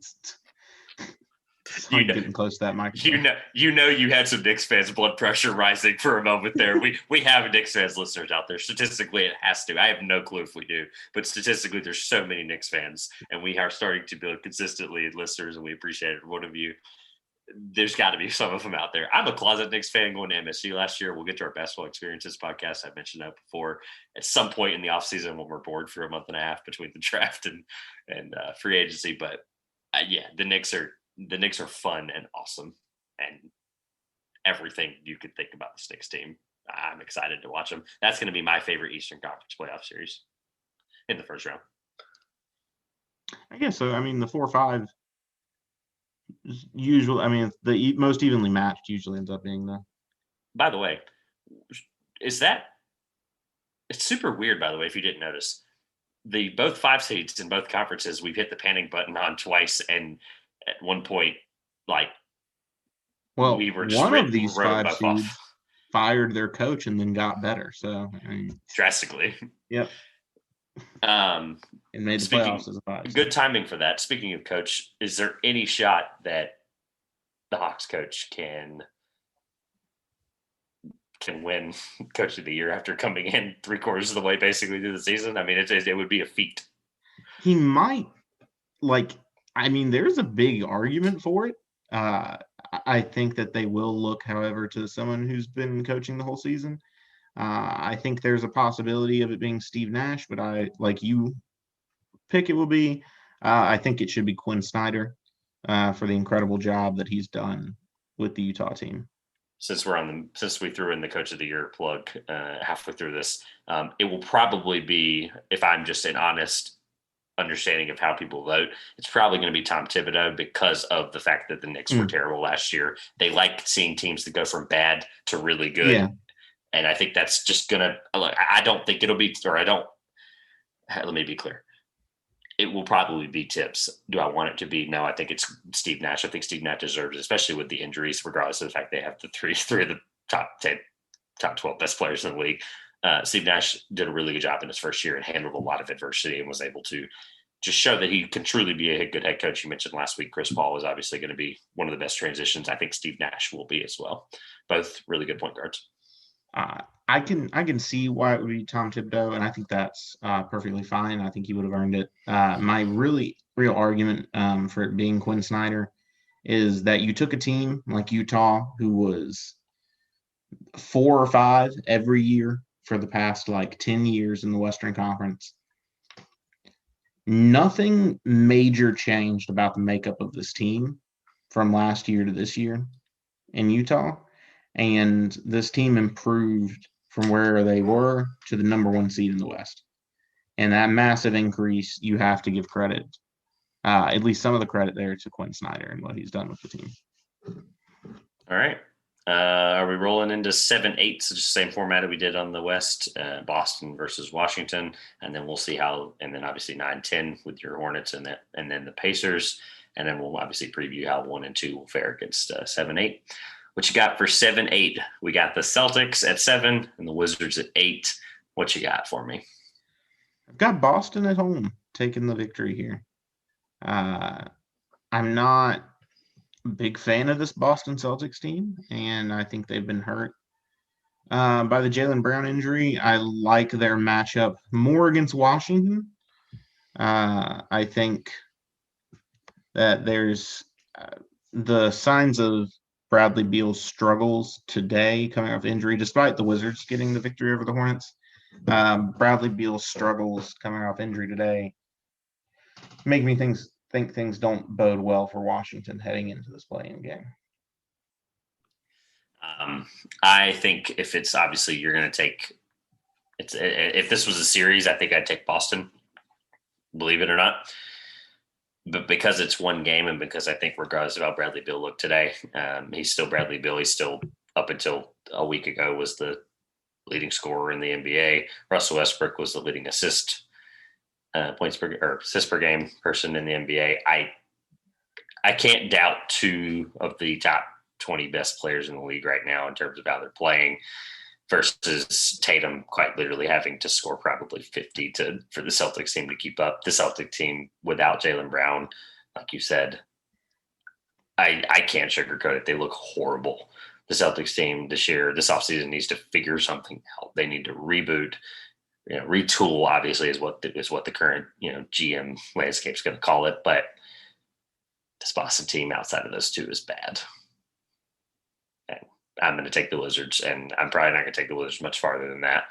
getting close to that microphone.
You had some Knicks fans' blood pressure rising for a moment there. We have Knicks fans listeners out there. Statistically, it has to. I have no clue if we do, but statistically, there's so many Knicks fans, and we are starting to build consistently listeners, and we appreciate it. One of you. There's got to be some of them out there. I'm a closet Knicks fan going to MSU last year. We'll get to our basketball experiences podcast. I mentioned that before. At some point in the offseason when we're bored for a month and a half between the draft and free agency. But the Knicks are fun and awesome, and everything you could think about the Knicks team. I'm excited to watch them. That's going to be my favorite Eastern Conference playoff series. in the first round.
I guess so. I mean, the 4-5 is usually. I mean, the most evenly matched usually ends up being the.
By the way, is that it's super weird? By the way, if you didn't notice, the both 5 seeds in both conferences, we've hit the panic button on twice, and at one point, like
Well,
we were just
one of these
wrote them
5
both off
seeds fired their coach and then got better. So, I mean,
drastically.
yep,
Um,
and made the
speaking,
playoffs as a 5
good
seed.
timing for that. Speaking of coach, is there any shot that the Hawks coach can win Coach of the Year after coming in 3/4 of the way basically through the season? I mean, it would be a feat.
He might I mean, there's a big argument for it. I think that they will look, however, to someone who's been coaching the whole season. I think there's a possibility of it being Steve Nash, but I like you pick it will be. I think it should be Quinn Snyder for the incredible job that he's done with the Utah team.
Since we threw in the Coach of the Year plug halfway through this, it will probably be, if I'm just an honest understanding of how people vote, it's probably going to be Tom Thibodeau because of the fact that the Knicks were terrible last year. They like seeing teams that go from bad to really good.
Yeah.
And I think that's just going to, I don't think it'll be, let me be clear. It will probably be Tibbs. Do I want it to be? No, I think it's Steve Nash. I think Steve Nash deserves it, especially with the injuries, regardless of the fact they have the three of the top 10, top 12 best players in the league. Steve Nash did a really good job in his first year and handled a lot of adversity and was able to just show that he can truly be a good head coach. You mentioned last week, Chris Paul is obviously going to be one of the best transitions. I think Steve Nash will be as well. Both really good point guards.
I can see why it would be Tom Thibodeau, and I think that's perfectly fine. I think he would have earned it. My really real argument for it being Quinn Snyder is that you took a team like Utah, who was 4 or 5 every year for the past 10 years in the Western Conference. Nothing major changed about the makeup of this team from last year to this year in Utah. And this team improved from where they were to the number 1 seed in the West. And that massive increase, you have to give credit, at least some of the credit there, to Quinn Snyder and what he's done with the team.
All right. Are we rolling into 7-8? So just the same format that we did on the West, Boston versus Washington, and then we'll see how. And then obviously 9-10 with your Hornets and then the Pacers, and then we'll obviously preview how 1 and 2 will fare against 7-8. What you got for 7-8? We got the Celtics at 7 and the Wizards at 8. What you got for me?
I've got Boston at home taking the victory here. I'm not a big fan of this Boston Celtics team, and I think they've been hurt by the Jaylen Brown injury. I like their matchup more against Washington. I think that there's the signs of Bradley Beal's struggles today coming off injury, despite the Wizards getting the victory over the Hornets. Bradley Beal's struggles coming off injury today make me think things don't bode well for Washington heading into this play-in game.
I think if it's obviously you're going to take if this was a series, I think I'd take Boston, believe it or not. But because it's one game and because I think regardless of how Bradley Beal looked today, he's still Bradley Beal. He's still, up until a week ago, was the leading scorer in the NBA. Russell Westbrook was the leading assist per game person in the NBA. I can't doubt 2 of the top 20 best players in the league right now in terms of how they're playing, versus Tatum quite literally having to score probably 50 for the Celtics team to keep up. The Celtic team without Jaylen Brown, like you said, I can't sugarcoat it. They look horrible. The Celtics team this offseason needs to figure something out. They need to reboot, retool, obviously, is what the current, GM landscape is going to call it. But this Boston team outside of those 2 is bad. I'm going to take the Wizards, and I'm probably not going to take the Wizards much farther than that.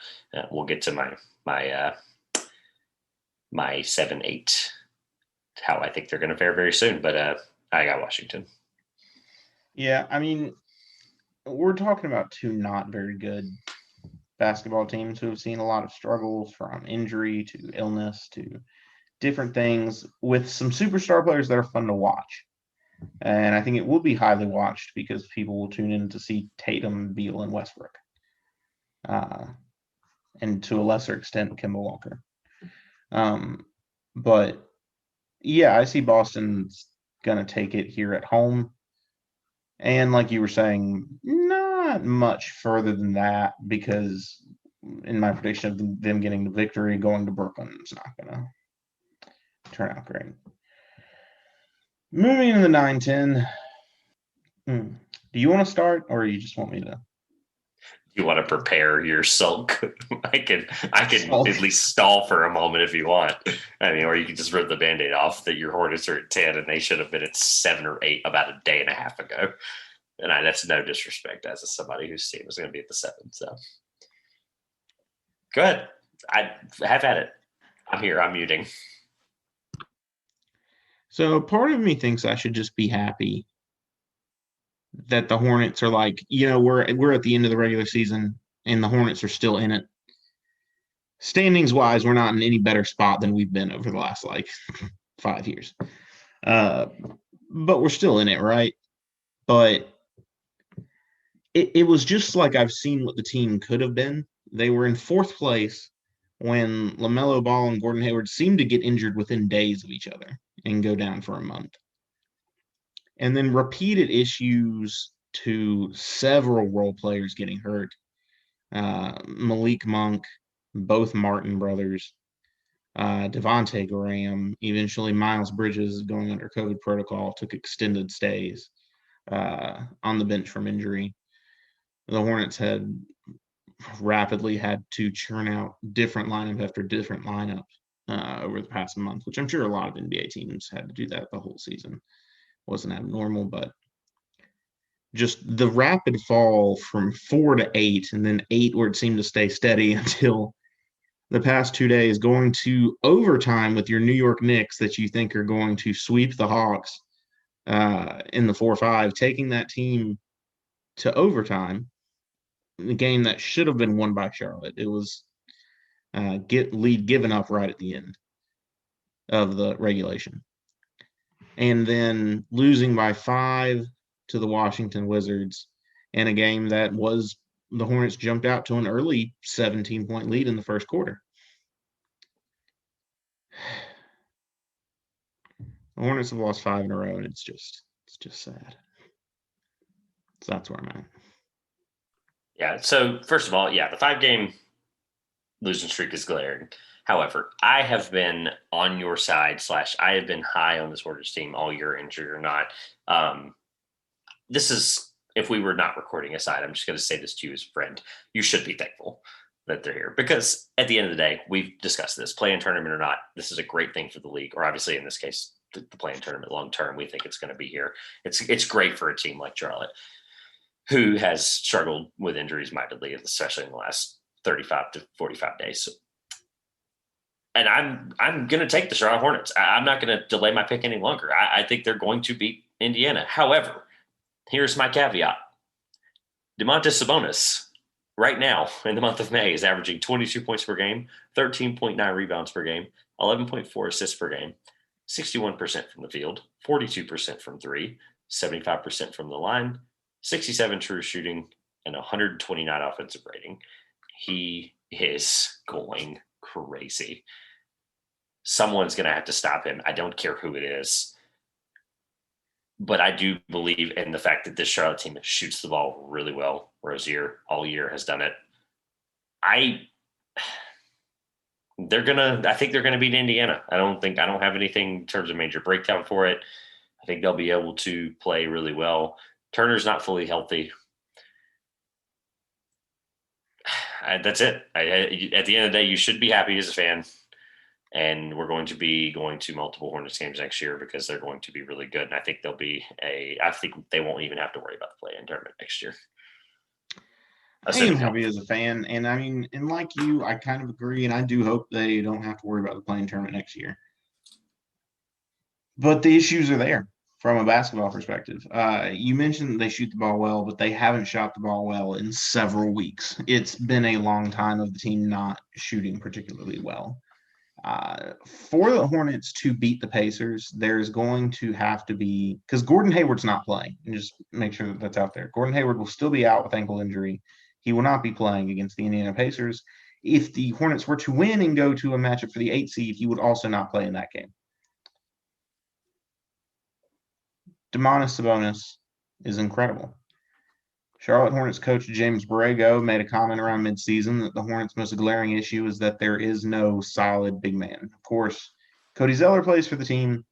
We'll get to my 7-8, how I think they're going to fare very soon. But I got Washington.
Yeah, I mean, we're talking about 2 not very good basketball teams who have seen a lot of struggles from injury to illness to different things with some superstar players that are fun to watch. And I think it will be highly watched because people will tune in to see Tatum, Beal, and Westbrook. And to a lesser extent, Kemba Walker. But yeah, I see Boston's going to take it here at home. And like you were saying, not much further than that because in my prediction of them getting the victory, going to Brooklyn is not going to turn out great. Moving into the 9-10. Do you want to start or you just want me to?
You want to prepare your sulk? I can
Sulk.
at least stall for a moment if you want. I mean, or you can just rip the Band-Aid off that your Hornets are at 10 and they should have been at 7 or 8 about a day and a half ago. And that's no disrespect as somebody whose team is going to be at the 7. So go ahead. I have at it. I'm here. I'm muting.
So part of me thinks I should just be happy that the Hornets are like, we're at the end of the regular season and the Hornets are still in it. Standings wise, we're not in any better spot than we've been over the last 5 years. But we're still in it, right? But it was just like I've seen what the team could have been. They were in 4th place when LaMelo Ball and Gordon Hayward seemed to get injured within days of each other and go down for a month. And then repeated issues to several role players getting hurt. Malik Monk, both Martin brothers, Devontae Graham, eventually Miles Bridges going under COVID protocol, took extended stays on the bench from injury. The Hornets had rapidly had to churn out different lineup after different lineup over the past month, which I'm sure a lot of NBA teams had to do that the whole season. Wasn't abnormal, but just the rapid fall from 4 to 8 and then 8 where it seemed to stay steady until the past 2 days, going to overtime with your New York Knicks that you think are going to sweep the Hawks in the 4-5, taking that team to overtime, the game that should have been won by Charlotte. It was lead given up right at the end of the regulation. And then losing by 5 to the Washington Wizards in a game that was the Hornets jumped out to an early 17-point lead in the first quarter. The Hornets have lost 5 in a row, and it's just sad. So that's where I'm at.
Yeah. So first of all, the 5-game losing streak is glaring. However, I have been on your side / I have been high on this Hornets team all year, injured or not. This is, if we were not recording aside, I'm just going to say this to you as a friend. You should be thankful that they're here because at the end of the day, we've discussed this, play-in tournament or not, this is a great thing for the league, or obviously in this case, the play-in tournament long term, we think it's going to be here. It's great for a team like Charlotte, who has struggled with injuries mightily, especially in the last 35 to 45 days. And I'm going to take the Charlotte Hornets. I'm not going to delay my pick any longer. I think they're going to beat Indiana. However, here's my caveat. Domantas Sabonis, right now in the month of May, is averaging 22 points per game, 13.9 rebounds per game, 11.4 assists per game, 61% from the field, 42% from 3, 75% from the line, 67 true shooting, and 129 offensive rating. He is going crazy. Someone's going to have to stop him. I don't care who it is. But I do believe in the fact that this Charlotte team shoots the ball really well. Rozier all year has done it. I think they're gonna beat Indiana. I don't have anything in terms of major breakdown for it. I think they'll be able to play really well. Turner's not fully healthy. That's it. At the end of the day, you should be happy as a fan. And we're going to be going to multiple Hornets games next year because they're going to be really good. And I think I think they won't even have to worry about the play-in tournament next year.
I am happy as a fan. And I mean, and like you, I kind of agree. And I do hope they don't have to worry about the play-in tournament next year. But the issues are there. from a basketball perspective. You mentioned they shoot the ball well, but they haven't shot the ball well in several weeks. It's been a long time of the team not shooting particularly well. For the Hornets to beat the Pacers, there's going to have to be, because Gordon Hayward's not playing, and just make sure that that's out there. Gordon Hayward will still be out with ankle injury. He will not be playing against the Indiana Pacers. If the Hornets were to win and go to a matchup for the 8 seed, he would also not play in that game. Domantas Sabonis is incredible. Charlotte Hornets coach James Borrego made a comment around midseason that the Hornets' most glaring issue is that there is no solid big man. Of course, Cody Zeller plays for the team.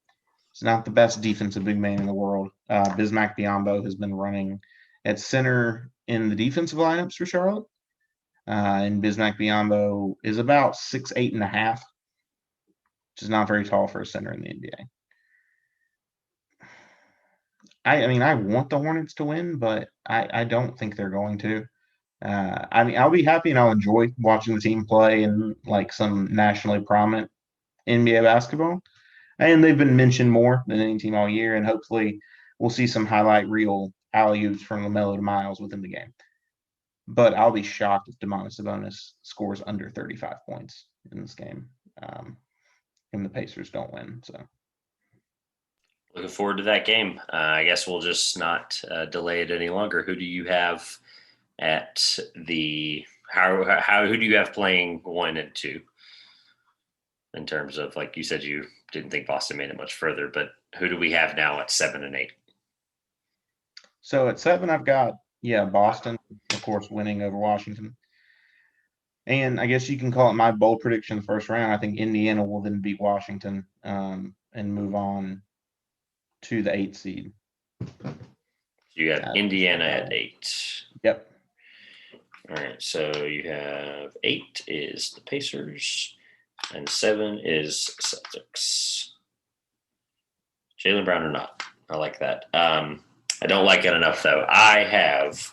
He's not the best defensive big man in the world. Bismack Biyombo has been running at center in the defensive lineups for Charlotte. And Bismack Biyombo is about 6'8.5", which is not very tall for a center in the NBA. I mean, I want the Hornets to win, but I don't think they're going to. I mean, I'll be happy and I'll enjoy watching the team play in like some nationally prominent NBA basketball. And they've been mentioned more than any team all year, and hopefully we'll see some highlight reel alley-oops from LaMelo to Miles within the game. But I'll be shocked if Domantas Sabonis scores under 35 points in this game, and the Pacers don't win. So.
Looking forward to that game. I guess we'll just not delay it any longer. Who do you have at the who do you have playing 1 and 2 in terms of, like you said, you didn't think Boston made it much further, but who do we have now at 7 and 8?
So at 7, I've got Boston, of course, winning over Washington. And I guess you can call it my bold prediction in the first round. I think Indiana will then beat Washington and move on to the 8 seed.
You got Indiana at 8.
Yep.
All right. So you have 8 is the Pacers, and 7 is Celtics. Jaylen Brown or not? I like that. I don't like it enough, though. I have.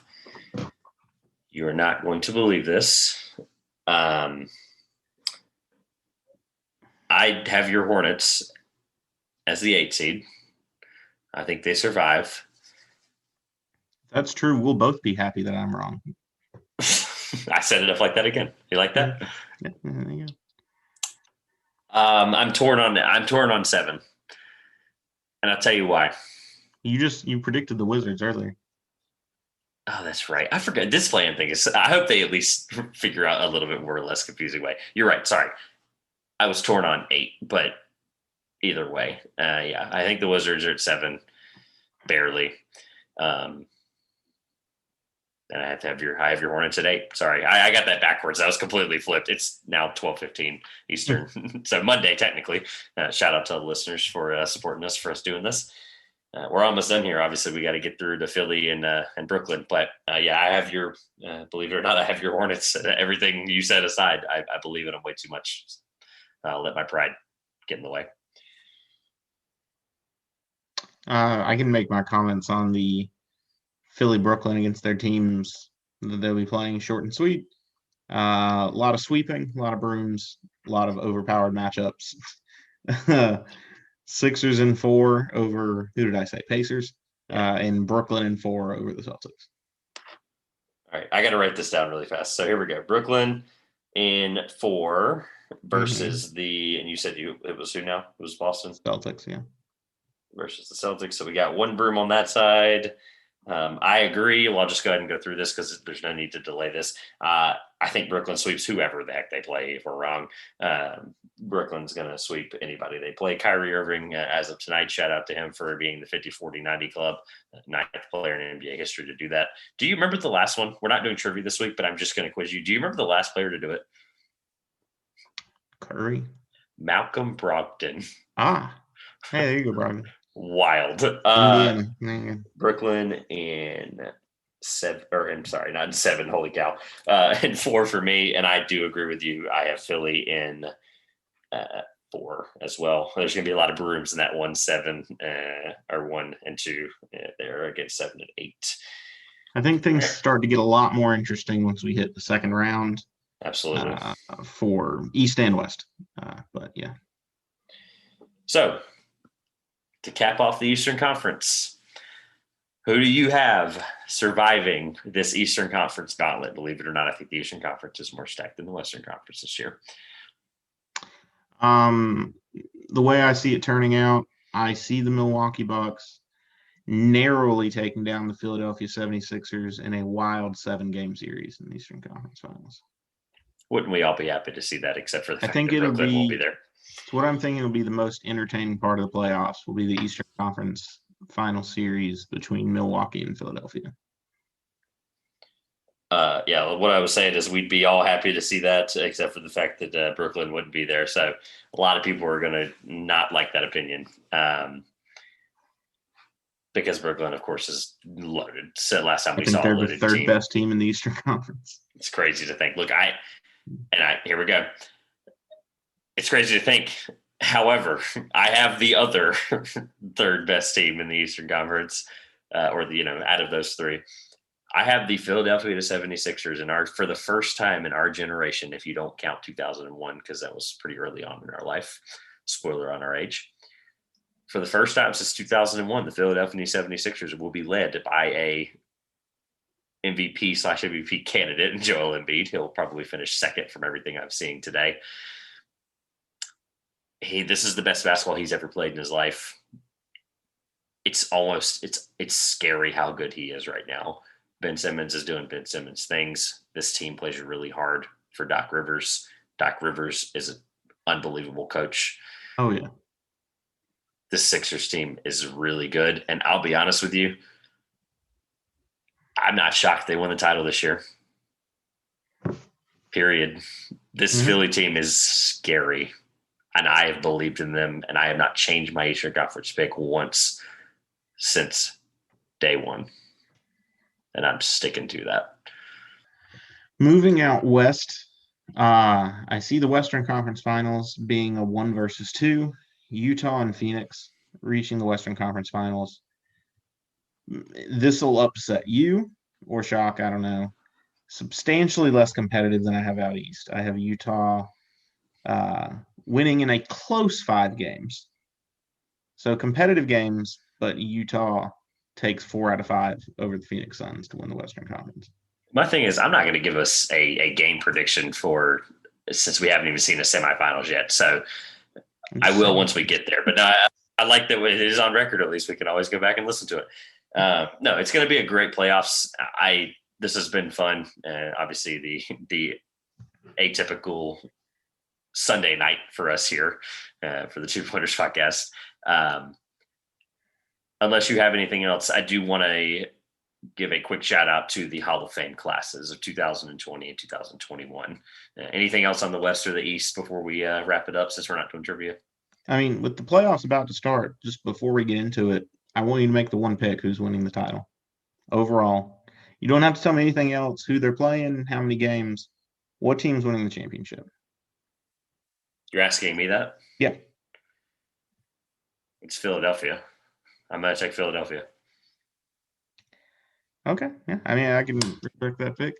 You are not going to believe this. I have your Hornets as the 8 seed. I think they survive.
That's true. We'll both be happy that I'm wrong.
I set it up like that again. You like that?
Yeah.
I'm torn on 7, and I'll tell you why.
You predicted the Wizards earlier.
Oh, that's right. I forgot. This playing thing is. I hope they at least figure out a little bit more or less confusing way. You're right. Sorry, I was torn on 8, but. Either way, I think the Wizards are at 7, barely, and I have your Hornets at 8. Sorry, I got that backwards. That was completely flipped. It's now 12:15 Eastern, so Monday technically. Shout out to the listeners for supporting us for us doing this. We're almost done here. Obviously, we got to get through to Philly and Brooklyn, but I have your believe it or not, I have your Hornets. Everything you said aside, I believe in them way too much. I'll let my pride get in the way.
I can make my comments on the Philly Brooklyn against their teams that they'll be playing short and sweet. A lot of sweeping, a lot of brooms, a lot of overpowered matchups. Sixers in 4 over, who did I say? Pacers. And Brooklyn in 4 over the Celtics.
All right, I got to write this down really fast. So here we go. Brooklyn in 4 versus and you said it was who now? It was Boston?
Celtics, yeah.
Versus the Celtics. So we got 1 broom on that side. I agree. Well, I'll just go ahead and go through this because there's no need to delay this. I think Brooklyn sweeps whoever the heck they play. If we're wrong, Brooklyn's going to sweep anybody they play. Kyrie Irving, as of tonight, shout out to him for being the 50-40-90 club, 9th player in NBA history to do that. Do you remember the last one? We're not doing trivia this week, but I'm just going to quiz you. Do you remember the last player to do it?
Curry.
Malcolm Brogdon.
Ah, hey, there you go, Brogdon.
Wild.
Indiana.
Brooklyn in 7, or I'm sorry, not in 7. Holy cow. In 4 for me, and I do agree with you. I have Philly in 4 as well. There's going to be a lot of brooms in that 1-7 or 1 and 2 there against 7 and 8.
I think things start to get a lot more interesting once we hit the second round.
Absolutely.
For East and West. But yeah.
So to cap off the Eastern Conference, who do you have surviving this Eastern Conference gauntlet? Believe it or not, I think the Eastern Conference is more stacked than the Western Conference this year.
The way I see it turning out, I see the Milwaukee Bucks narrowly taking down the Philadelphia 76ers in a wild 7-game series in the Eastern Conference Finals.
Wouldn't we all be happy to see that, except for the fact that
it'll
Brooklyn won't be there?
It's what I'm thinking will be the most entertaining part of the playoffs will be the Eastern Conference Final series between Milwaukee and Philadelphia.
Yeah, what I was saying is we'd be all happy to see that, except for the fact that Brooklyn wouldn't be there. So a lot of people are going to not like that opinion because Brooklyn, of course, is loaded. So last time we saw
they're
a loaded
the third
team.
Best team in the Eastern Conference.
It's crazy to think. Look, here we go. It's crazy to think. However, I have the other third best team in the Eastern Conference, out of those three. I have the Philadelphia 76ers for the first time in our generation, if you don't count 2001, because that was pretty early on in our life. Spoiler on our age. For the first time since 2001, the Philadelphia 76ers will be led by a MVP/MVP candidate in Joel Embiid. He'll probably finish second from everything I'm seeing today. This is the best basketball he's ever played in his life. It's scary how good he is right now. Ben Simmons is doing Ben Simmons things. This team plays really hard for Doc Rivers. Doc Rivers is an unbelievable coach.
Oh, yeah.
This Sixers team is really good. And I'll be honest with you, I'm not shocked they won the title this year. Period. This Philly team is scary. And I have believed in them, and I have not changed my Eastern Conference pick once since day one. And I'm sticking to that.
Moving out west, I see the Western Conference Finals being a 1 versus 2. Utah and Phoenix reaching the Western Conference Finals. This will upset you or shock, I don't know. Substantially less competitive than I have out east. I have Utah winning in a close 5 games. So competitive games, but Utah takes 4 out of 5 over the Phoenix Suns to win the Western Conference.
My thing is, I'm not going to give us a game prediction since we haven't even seen the semifinals yet. So I will once we get there. But no, I like that it is on record. At least we can always go back and listen to it. No, it's going to be a great playoffs. This has been fun. Obviously, the atypical Sunday night for us here for the 2 Pointers podcast. Unless you have anything else, I do want to give a quick shout out to the Hall of Fame classes of 2020 and 2021. Anything else on the West or the East before we wrap it up, since we're not doing trivia?
I mean, with the playoffs about to start, just before we get into it, I want you to make the one pick who's winning the title overall. You don't have to tell me anything else, who they're playing, how many games, what team's winning the championship.
You're asking me that?
Yeah.
It's Philadelphia. I'm going to take Philadelphia.
Okay. Yeah. I mean, I can respect that pick.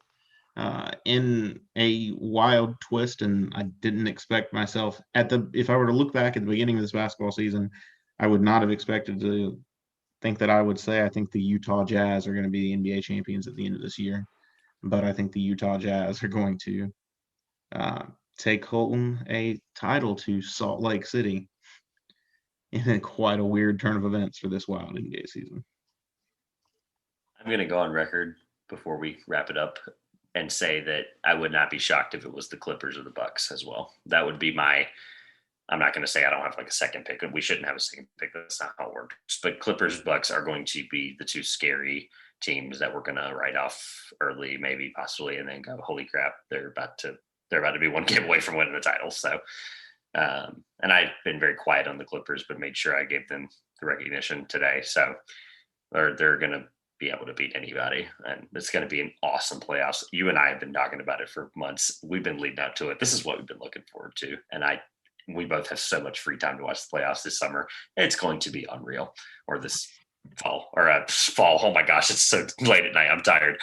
In a wild twist, and I didn't expect myself if I were to look back at the beginning of this basketball season, I would not have expected to think that I would say I think the Utah Jazz are going to be the NBA champions at the end of this year. But I think the Utah Jazz are going to take home a title to Salt Lake City in quite a weird turn of events for this wild NBA season.
I'm going to go on record before we wrap it up and say that I would not be shocked if it was the Clippers or the Bucks as well. That would be I'm not going to say I don't have like a second pick. We shouldn't have a second pick. That's not how it works. But Clippers, Bucks are going to be the 2 scary teams that we're going to write off early, maybe possibly, and then go, holy crap, they're about to be 1 game away from winning the title. So, and I've been very quiet on the Clippers, but made sure I gave them the recognition today. So they're going to be able to beat anybody, and it's going to be an awesome playoffs. You and I have been talking about it for months. We've been leading up to it. This is what we've been looking forward to, and we both have so much free time to watch the playoffs this summer. It's going to be unreal. Or this fall, fall. Oh my gosh, it's so late at night. I'm tired.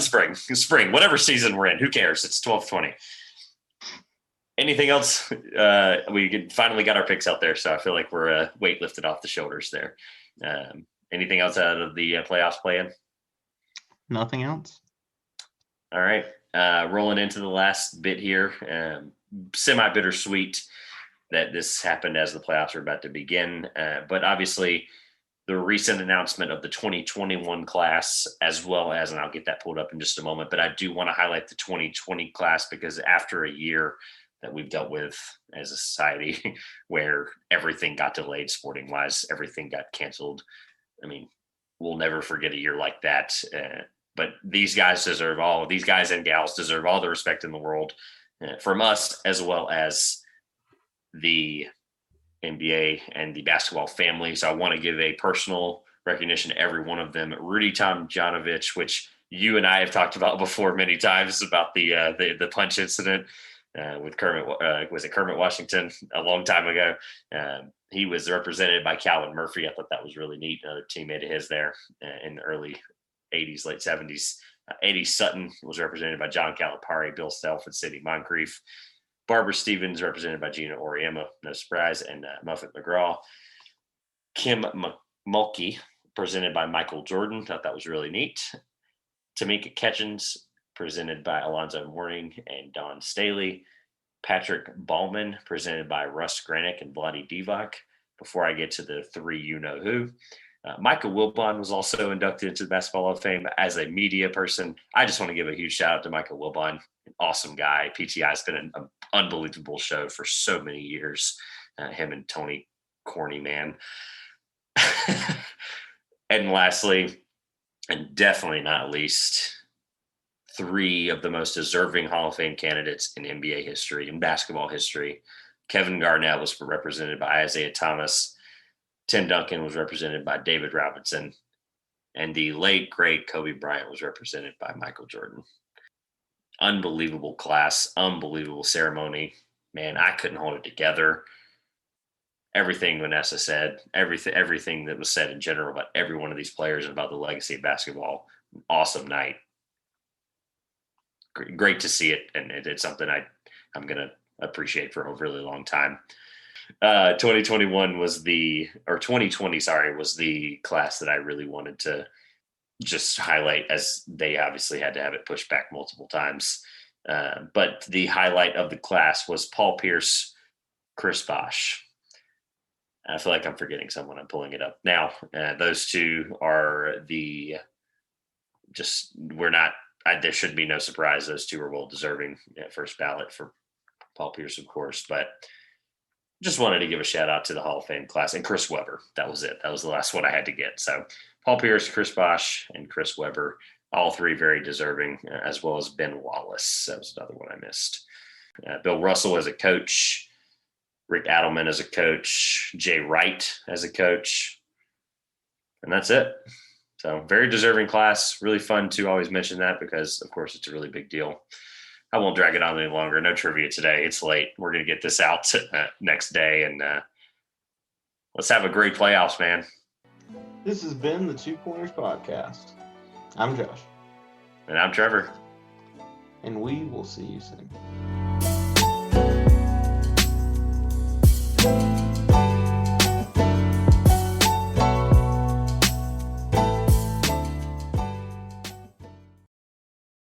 Spring, whatever season we're in, who cares? It's 12:20. Anything else? We finally got our picks out there, so I feel like we're weight lifted off the shoulders there. Anything else out of the playoffs play-in?
Nothing else.
All right. Rolling into the last bit here. Semi-bittersweet that this happened as the playoffs are about to begin. But obviously, the recent announcement of the 2021 class, as well as, and I'll get that pulled up in just a moment, but I do want to highlight the 2020 class because after a year that we've dealt with as a society where everything got delayed sporting wise, everything got canceled. I mean, we'll never forget a year like that. But these guys and gals deserve all the respect in the world from us, as well as the NBA and the basketball family. So I want to give a personal recognition to every one of them. Rudy Tomjanovich, which you and I have talked about before many times about the punch incident with Kermit. Was it Kermit Washington a long time ago? He was represented by Calvin Murphy. I thought that was really neat. Another teammate of his there in the early 80s, late 70s. Eddie Sutton was represented by John Calipari, Bill Self, and Sidney Moncrief. Barbara Stevens represented by Gina Oriema, no surprise, and Muffet McGraw. Kim Mulkey presented by Michael Jordan. Thought that was really neat. Tamika Catchins presented by Alonzo Mourning and Don Staley. Patrick Ballman presented by Russ Granick and Vlade Divac. Before I get to the three you-know-who, Micah Wilbon was also inducted into the Basketball Hall of Fame as a media person. I just want to give a huge shout out to Micah Wilbon. An awesome guy. PTI has been an unbelievable show for so many years. Him and Tony Corny, man. And lastly, and definitely not least, three of the most deserving Hall of Fame candidates in NBA history and basketball history. Kevin Garnett was represented by Isaiah Thomas. Tim Duncan was represented by David Robinson. And the late, great Kobe Bryant was represented by Michael Jordan. Unbelievable class, unbelievable ceremony. Man, I couldn't hold it together. Everything Vanessa said, everything that was said in general about every one of these players and about the legacy of basketball. Awesome night. Great to see it, and it's something I'm going to appreciate for a really long time. 2020 was the class that I really wanted to just highlight, as they obviously had to have it pushed back multiple times. But the highlight of the class was Paul Pierce, Chris Bosh. I feel like I'm forgetting someone. I'm pulling it up now. Those two are there should be no surprise. Those two are well deserving first ballot for Paul Pierce, of course, but just wanted to give a shout out to the Hall of Fame class and Chris Webber. That was it. That was the last one I had to get. So Paul Pierce, Chris Bosh, and Chris Webber, all three very deserving, as well as Ben Wallace. That was another one I missed. Bill Russell as a coach, Rick Adelman as a coach, Jay Wright as a coach, and that's it. So very deserving class. Really fun to always mention that because, of course, it's a really big deal. I won't drag it on any longer. No trivia today. It's late. We're going to get this out next day, and let's have a great playoffs, man.
This has been the Two Pointers Podcast. I'm Josh.
And I'm Trevor.
And we will see you soon.